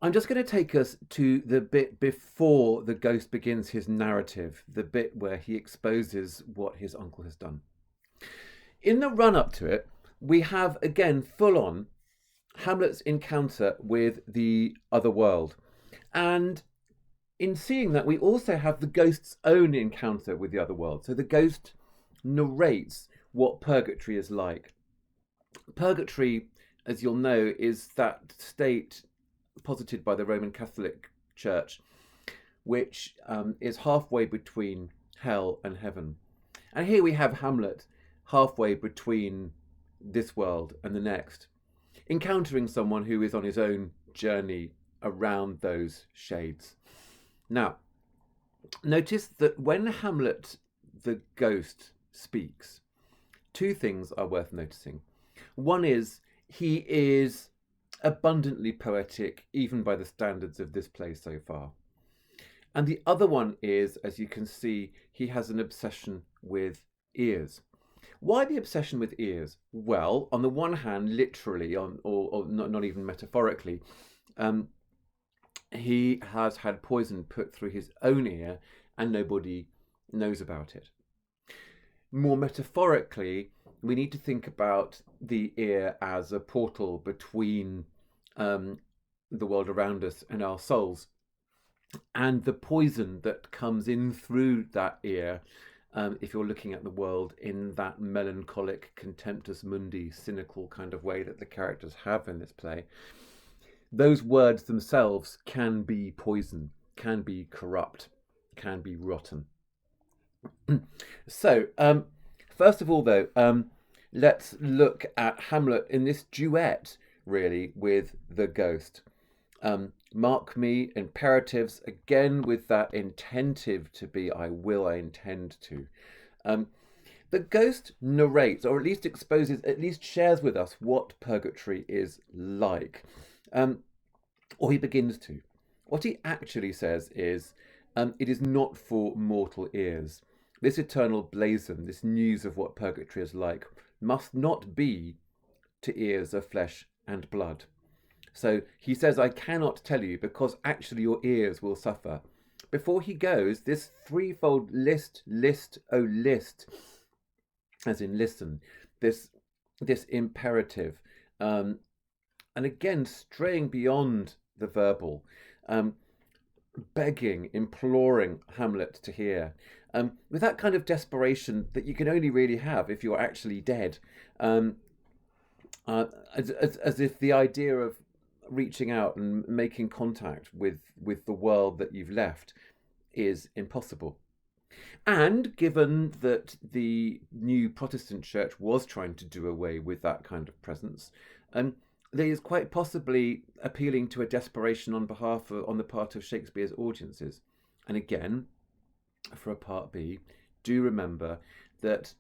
I'm just going to take us to the bit before the ghost begins his narrative, the bit where he exposes what his uncle has done. In the run up to it, we have again full on Hamlet's encounter with the other world. And in seeing that, we also have the ghost's own encounter with the other world. So the ghost narrates what purgatory is like. Purgatory, as you'll know, is that state posited by the Roman Catholic Church, which is halfway between hell and heaven. And here we have Hamlet halfway between this world and the next, encountering someone who is on his own journey around those shades. Now, notice that when Hamlet, the ghost, speaks, two things are worth noticing. One is he is abundantly poetic, even by the standards of this play so far. And the other one is, as you can see, he has an obsession with ears. Why the obsession with ears? Well, on the one hand, literally, or not even metaphorically, he has had poison put through his own ear and nobody knows about it. More metaphorically, we need to think about the ear as a portal between the world around us and our souls. And the poison that comes in through that ear, if you're looking at the world in that melancholic, contemptus mundi, cynical kind of way that the characters have in this play, those words themselves can be poison, can be corrupt, can be rotten. So, first of all, though, let's look at Hamlet in this duet, really, with the ghost. Mark me, imperatives, again with that intentive to be, I will, I intend to. The ghost narrates, or at least exposes, at least shares with us what purgatory is like. Or he begins to. What he actually says is, it is not for mortal ears. This eternal blazon, this news of what purgatory is like, must not be to ears of flesh and blood. So he says, I cannot tell you because actually your ears will suffer. Before he goes, this threefold list, oh list, as in listen, this imperative, and again straying beyond the verbal, begging, imploring Hamlet to hear, with that kind of desperation that you can only really have if you're actually dead, as if the idea of reaching out and making contact with the world that you've left is impossible. And given that the new Protestant church was trying to do away with that kind of presence, there is quite possibly appealing to a desperation on the part of Shakespeare's audiences. And again, for a part B, do remember that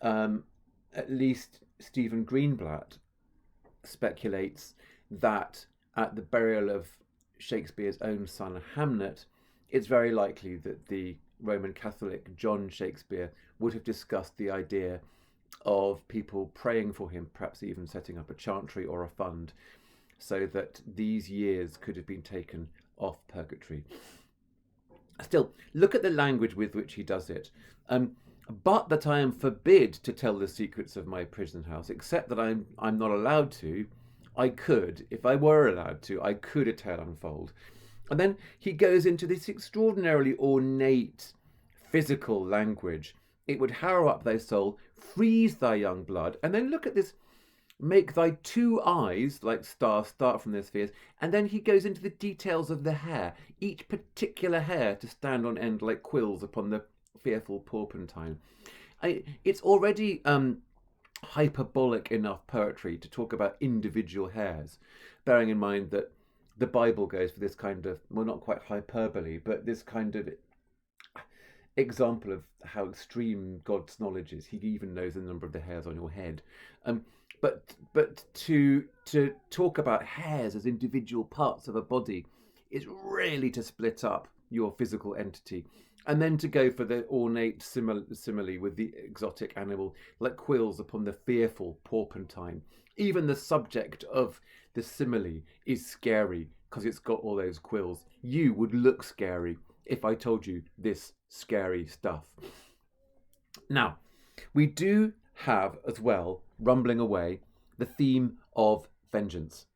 at least Stephen Greenblatt speculates that at the burial of Shakespeare's own son Hamlet, it's very likely that the Roman Catholic John Shakespeare would have discussed the idea of people praying for him, perhaps even setting up a chantry or a fund, so that these years could have been taken off purgatory. Still, look at the language with which he does it. But that I am forbid to tell the secrets of my prison house, except that I'm not allowed to. I could, if I were allowed to, I could a tale unfold. And then he goes into this extraordinarily ornate physical language. It would harrow up thy soul, freeze thy young blood, and then look at this, make thy two eyes, like stars, start from their spheres, and then he goes into the details of the hair, each particular hair to stand on end like quills upon the fearful porpentine. It's already hyperbolic enough poetry to talk about individual hairs, bearing in mind that the Bible goes for this kind of, well, not quite hyperbole, but this kind of example of how extreme God's knowledge is. He even knows the number of the hairs on your head. But to talk about hairs as individual parts of a body is really to split up your physical entity. And then to go for the ornate simile with the exotic animal, like quills upon the fearful porpentine. Even the subject of the simile is scary because it's got all those quills. You would look scary if I told you this scary stuff. Now, we do have as well, rumbling away, the theme of vengeance.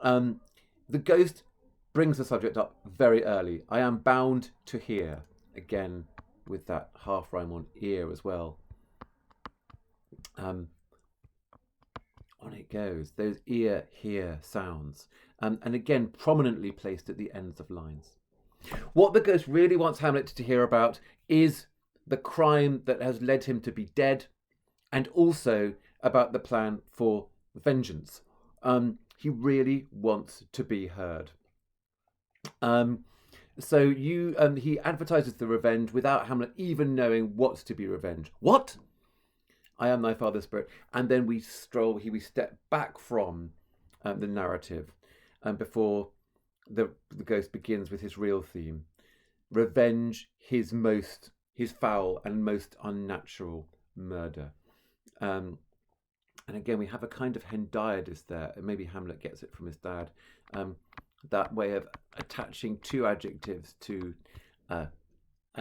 The ghost brings the subject up very early. I am bound to hear, again with that half rhyme on ear as well. On it goes, those ear, hear sounds, and again prominently placed at the ends of lines. What the ghost really wants Hamlet to hear about is the crime that has led him to be dead, and also about the plan for vengeance. He really wants to be heard. So he advertises the revenge without Hamlet even knowing what's to be revenged. What? I am thy father's spirit. And then we step back from the narrative before the ghost begins with his real theme. Revenge, his foul and most unnatural murder. And again, we have a kind of hendiadys there. Maybe Hamlet gets it from his dad. That way of attaching two adjectives to a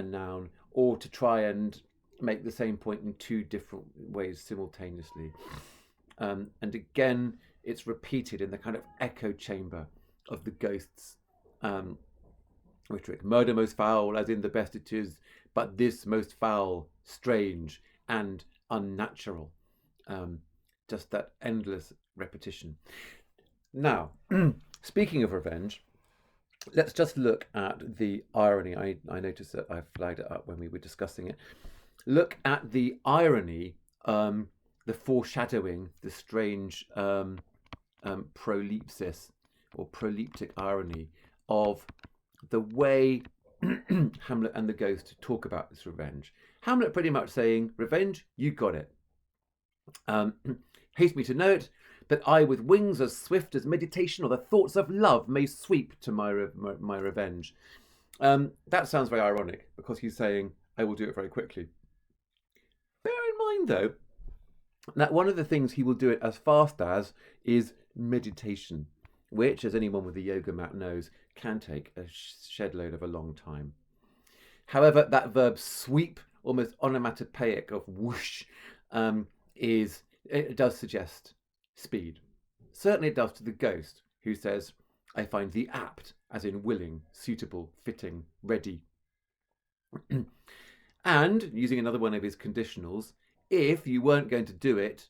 noun, or to try and make the same point in two different ways simultaneously. And again, it's repeated in the kind of echo chamber of the ghost's rhetoric. Murder most foul, as in the best it is, but this most foul, strange, and unnatural. Just that endless repetition. Now, speaking of revenge, let's just look at the irony. I noticed that I flagged it up when we were discussing it. Look at the irony, the foreshadowing, the strange prolepsis or proleptic irony of the way Hamlet and the ghost talk about this revenge. Hamlet pretty much saying, revenge, you got it. Haste me to know it, that I with wings as swift as meditation or the thoughts of love may sweep to my revenge. That sounds very ironic, because he's saying, I will do it very quickly. Bear in mind, though, that one of the things he will do it as fast as is meditation, which, as anyone with a yoga mat knows, can take a shed load of a long time. However, that verb sweep, almost onomatopoeic of whoosh, it does suggest speed. Certainly it does to the ghost, who says, I find thee apt, as in willing, suitable, fitting, ready. And, using another one of his conditionals, if you weren't going to do it,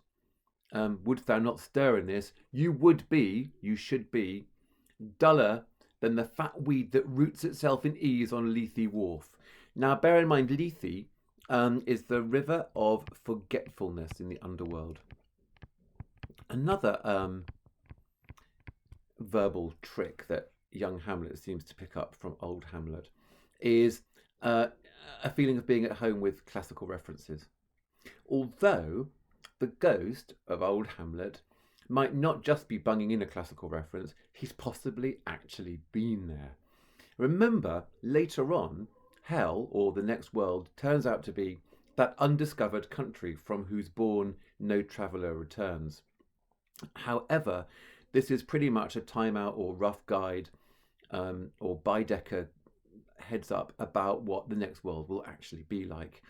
wouldst thou not stir in this, you should be, duller than the fat weed that roots itself in ease on Lethe wharf. Now, bear in mind, Lethe is the river of forgetfulness in the underworld. Another verbal trick that young Hamlet seems to pick up from old Hamlet is a feeling of being at home with classical references. Although the ghost of old Hamlet might not just be bunging in a classical reference, he's possibly actually been there. Remember, later on, hell, or the next world, turns out to be that undiscovered country from whose bourne no traveller returns. However, this is pretty much a timeout or rough guide or Baedeker heads up about what the next world will actually be like.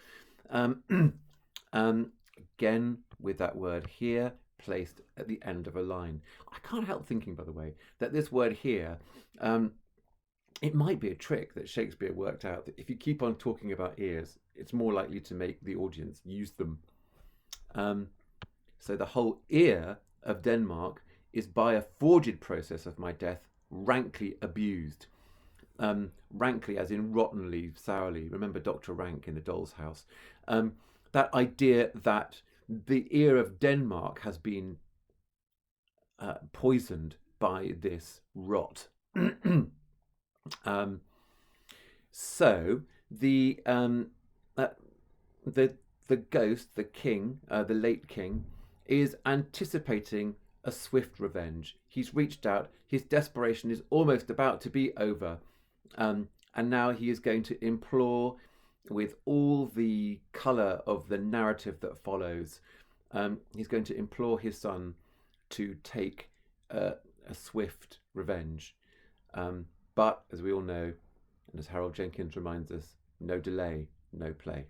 Again, with that word here placed at the end of a line. I can't help thinking, by the way, that this word here, it might be a trick that Shakespeare worked out, that if you keep on talking about ears, it's more likely to make the audience use them. So the whole ear of Denmark is by a forged process of my death rankly abused. Rankly as in rottenly, sourly. Remember Dr. Rank in The Doll's House. That idea that the ear of Denmark has been poisoned by this rot. So the ghost, the king, the late king, is anticipating a swift revenge. He's reached out. His desperation is almost about to be over, and now he is going to implore, with all the colour of the narrative that follows, he's going to implore his son to take a swift revenge. But as we all know, and as Harold Jenkins reminds us, no delay, no play.